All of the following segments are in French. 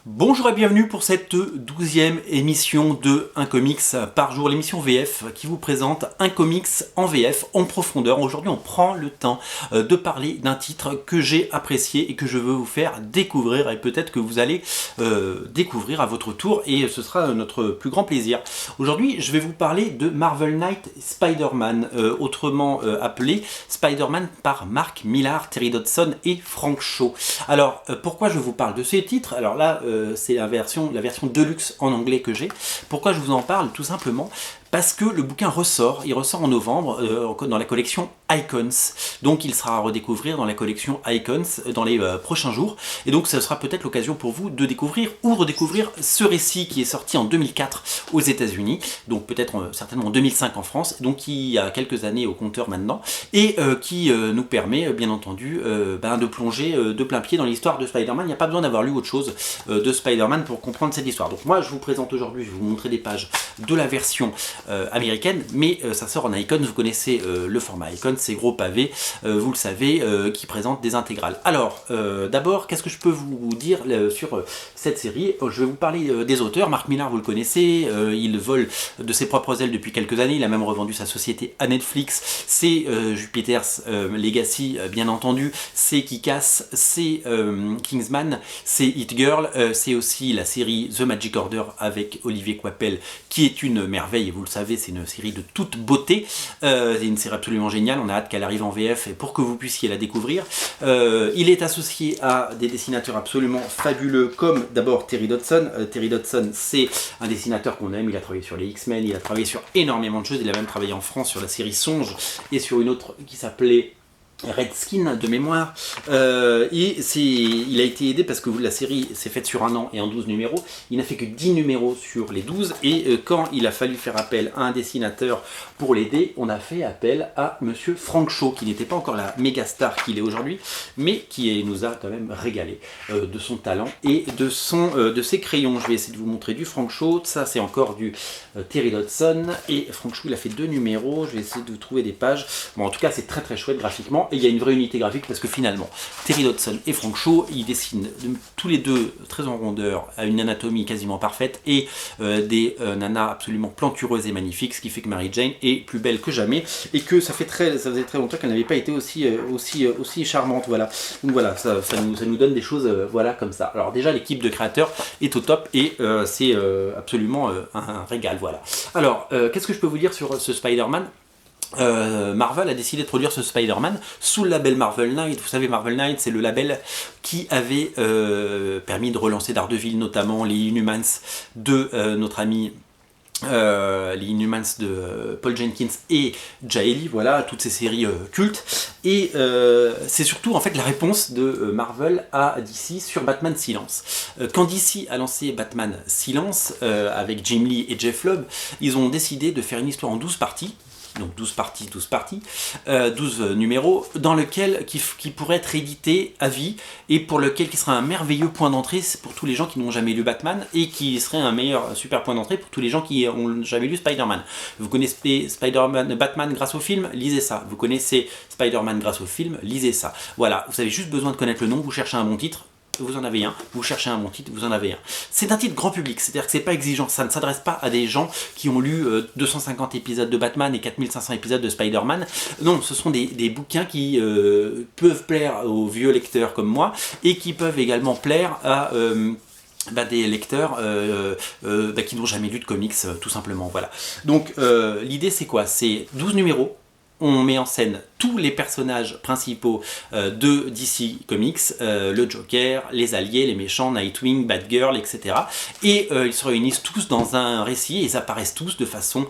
Bonjour et bienvenue pour cette 12e émission de Un Comics par jour, l'émission VF qui vous présente un comics en VF en profondeur. Aujourd'hui on prend le temps de parler d'un titre que j'ai apprécié et que je veux vous faire découvrir et peut-être que vous allez découvrir à votre tour et ce sera notre plus grand plaisir. Aujourd'hui je vais vous parler de Marvel Knight Spider-Man, autrement appelé Spider-Man par Mark Millar, Terry Dodson et Frank Shaw. Alors pourquoi je vous parle de ces titres? Alors là c'est la version Deluxe en anglais que j'ai. Pourquoi je vous en parle? Tout simplement parce que le bouquin il ressort en novembre dans la collection Icons. Donc il sera à redécouvrir dans la collection Icons dans les prochains jours. Et donc ça sera peut-être l'occasion pour vous de découvrir ou redécouvrir ce récit qui est sorti en 2004 aux États-Unis. Donc peut-être certainement en 2005 en France. Donc qui y a quelques années au compteur maintenant. Et qui nous permet bien entendu de plonger de plein pied dans l'histoire de Spider-Man. Il n'y a pas besoin d'avoir lu autre chose de Spider-Man pour comprendre cette histoire. Donc moi je vous présente aujourd'hui, je vais vous montrer des pages de la version américaine, mais ça sort en Icons. Vous connaissez le format Icons, ces gros pavés, vous le savez, qui présentent des intégrales. Alors, d'abord, qu'est-ce que je peux vous dire sur cette série? Je vais vous parler des auteurs. Mark Millar, vous le connaissez, il vole de ses propres ailes depuis quelques années, il a même revendu sa société à Netflix. C'est Jupiter's Legacy, bien entendu, c'est Kick-Ass, c'est Kingsman, c'est Hit Girl, c'est aussi la série The Magic Order avec Olivier Coipel, qui est une merveille, et vous le savez, c'est une série de toute beauté, c'est une série absolument géniale, on a hâte qu'elle arrive en VF pour que vous puissiez la découvrir. Il est associé à des dessinateurs absolument fabuleux, comme d'abord Terry Dodson. Terry Dodson, c'est un dessinateur qu'on aime, il a travaillé sur les X-Men, il a travaillé sur énormément de choses, il a même travaillé en France sur la série Songe, et sur une autre qui s'appelait Redskin de mémoire, il a été aidé parce que la série s'est faite sur un an et en 12 numéros, il n'a fait que 10 numéros sur les 12 et quand il a fallu faire appel à un dessinateur pour l'aider, on a fait appel à monsieur Frank Shaw, qui n'était pas encore la méga star qu'il est aujourd'hui, mais qui nous a quand même régalé de son talent et de ses crayons. Je vais essayer de vous montrer du Frank Shaw, ça c'est encore du Terry Dodson, et Frank Shaw il a fait 2 numéros, je vais essayer de vous trouver des pages. Bon, en tout cas c'est très très chouette graphiquement. Et il y a une vraie unité graphique parce que finalement, Terry Dodson et Frank Shaw, ils dessinent tous les deux très en rondeur, à une anatomie quasiment parfaite et des nanas absolument plantureuses et magnifiques, ce qui fait que Mary Jane est plus belle que jamais et que ça faisait très longtemps qu'elle n'avait pas été aussi charmante. Voilà. Donc voilà, ça nous donne des choses voilà comme ça. Alors déjà, l'équipe de créateurs est au top et c'est absolument un régal. Voilà. Alors, qu'est-ce que je peux vous dire sur ce Spider-Man? Marvel a décidé de produire ce Spider-Man sous le label Marvel Knight. Vous savez, Marvel Knight, c'est le label qui avait permis de relancer Daredevil, notamment les Inhumans de notre ami les Inhumans de Paul Jenkins et Jaeli, voilà, toutes ces séries cultes. Et c'est surtout en fait la réponse de Marvel à DC sur Batman Silence. Quand DC a lancé Batman Silence avec Jim Lee et Jeff Lubb, ils ont décidé de faire une histoire en 12 parties. Donc 12 numéros, dans lequel qui pourrait être édité à vie et pour lequel qui sera un merveilleux point d'entrée pour tous les gens qui n'ont jamais lu Batman et qui serait un super point d'entrée pour tous les gens qui n'ont jamais lu Spider-Man. Vous connaissez Batman grâce au film, lisez ça. Vous connaissez Spider-Man grâce au film, lisez ça. Voilà, vous avez juste besoin de connaître le nom, vous cherchez un bon titre, vous en avez un, vous cherchez un bon titre, vous en avez un. C'est un titre grand public, c'est-à-dire que c'est pas exigeant, ça ne s'adresse pas à des gens qui ont lu 250 épisodes de Batman et 4500 épisodes de Spider-Man. Non, ce sont des bouquins qui peuvent plaire aux vieux lecteurs comme moi et qui peuvent également plaire à des lecteurs qui n'ont jamais lu de comics, tout simplement. Voilà. Donc l'idée c'est quoi? C'est 12 numéros. On met en scène tous les personnages principaux de DC Comics, le Joker, les alliés, les méchants, Nightwing, Batgirl, etc. Et ils se réunissent tous dans un récit et ils apparaissent tous de façon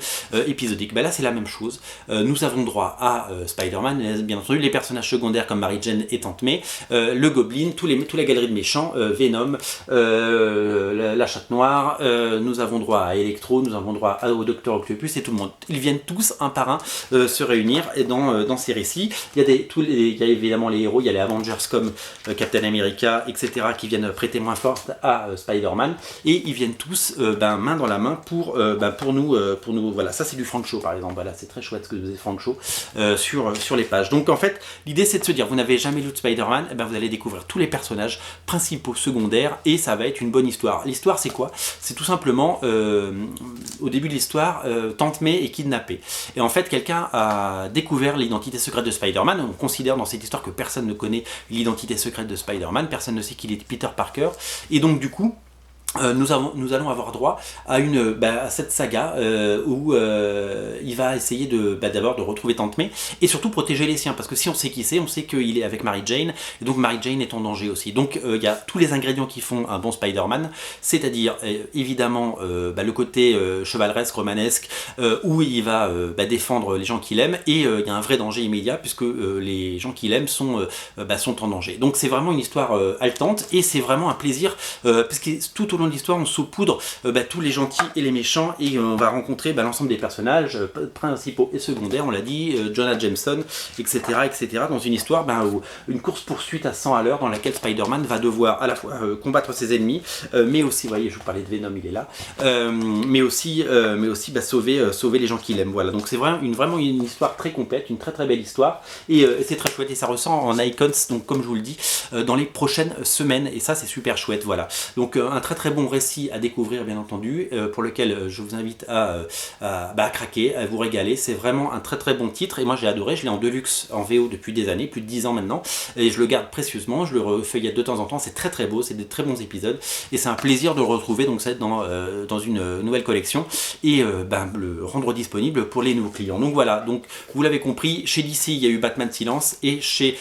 épisodique. Là c'est la même chose. Nous avons droit à Spider-Man, bien entendu, les personnages secondaires comme Mary Jane et Tante May, le Goblin, toute la galerie de méchants, Venom, la Chatte Noire, nous avons droit à Electro, nous avons droit au Docteur Octopus et tout le monde. Ils viennent tous un par un se réunir revenir dans ces récits. Il y a évidemment les héros, il y a les Avengers comme Captain America, etc. qui viennent prêter main forte à Spider-Man, et ils viennent tous main dans la main pour nous, voilà. Ça c'est du Frank Shaw par exemple, voilà, c'est très chouette ce que faisait Frank Shaw sur les pages. Donc en fait, l'idée c'est de se dire, vous n'avez jamais lu de Spider-Man, vous allez découvrir tous les personnages principaux, secondaires, et ça va être une bonne histoire. L'histoire c'est quoi? C'est tout simplement, au début de l'histoire, Tante May est kidnappée. Et en fait, quelqu'un a découvert l'identité secrète de Spider-Man. On considère dans cette histoire que personne ne connaît l'identité secrète de Spider-Man, personne ne sait qu'il est Peter Parker. Et donc du coup, nous allons avoir droit à cette saga où il va essayer d'abord de retrouver Tante May et surtout protéger les siens, parce que si on sait qui c'est, on sait qu'il est avec Mary Jane, et donc Mary Jane est en danger aussi. Donc il y a tous les ingrédients qui font un bon Spider-Man, c'est-à-dire évidemment le côté chevaleresque, romanesque, où il va défendre les gens qu'il aime, et il y a un vrai danger immédiat puisque les gens qu'il aime sont en danger. Donc c'est vraiment une histoire haletante, et c'est vraiment un plaisir parce que tout au long de l'histoire on saupoudre tous les gentils et les méchants, et on va rencontrer l'ensemble des personnages principaux et secondaires, on l'a dit, Jonah Jameson, etc., dans une histoire où une course poursuite à 100 à l'heure dans laquelle Spider-Man va devoir à la fois combattre ses ennemis, mais aussi, vous voyez, je vous parlais de Venom, il est là, mais aussi sauver les gens qu'il aime. Voilà, donc c'est vraiment une histoire très complète, une très très belle histoire, et c'est très chouette, et ça ressent en icons, donc comme je vous le dis, dans les prochaines semaines, et ça c'est super chouette. Voilà, donc un très très bon récit à découvrir, bien entendu, pour lequel je vous invite à craquer, à vous régaler. C'est vraiment un très très bon titre, et moi j'ai adoré. Je l'ai en deluxe en VO depuis des années, plus de 10 ans maintenant, et je le garde précieusement. Je le refeuillette de temps en temps, c'est très très beau, c'est des très bons épisodes, et c'est un plaisir de le retrouver. Donc c'est dans une nouvelle collection, et le rendre disponible pour les nouveaux clients. Donc voilà, donc vous l'avez compris, chez DC il y a eu Batman Silence, et chez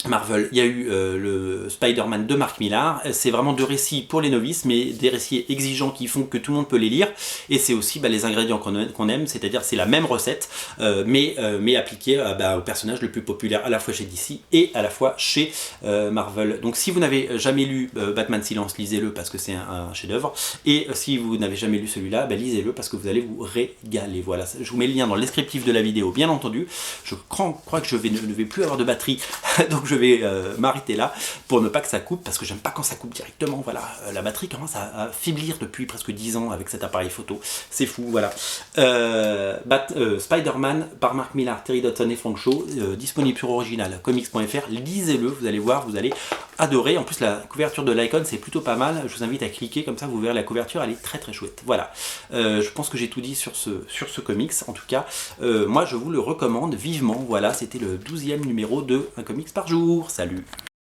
Marvel, il y a eu le Spider-Man de Mark Millar. C'est vraiment deux récits pour les novices, mais des récits exigeants qui font que tout le monde peut les lire. Et c'est aussi les ingrédients qu'on aime, c'est-à-dire c'est la même recette, mais appliquée au personnage le plus populaire à la fois chez DC et à la fois chez Marvel. Donc si vous n'avez jamais lu Batman Silence, lisez-le parce que c'est un chef-d'œuvre. Et si vous n'avez jamais lu celui-là, lisez-le parce que vous allez vous régaler. Voilà, je vous mets le lien dans le descriptif de la vidéo, bien entendu. Je crois que je ne vais plus avoir de batterie, donc je vais m'arrêter là pour ne pas que ça coupe, parce que j'aime pas quand ça coupe directement. Voilà, la batterie commence à faiblir depuis presque 10 ans avec cet appareil photo, c'est fou. Voilà, Spider-Man par Mark Millar, Terry Dodson et Frank Shaw, disponible sur original comics.fr. lisez-le, vous allez voir, vous allez adorer. En plus la couverture de l'icon c'est plutôt pas mal, je vous invite à cliquer, comme ça vous verrez la couverture, elle est très très chouette. Voilà, je pense que j'ai tout dit sur ce comics. En tout cas, moi je vous le recommande vivement. Voilà, c'était le 12e numéro de Un Comics par jour. Salut!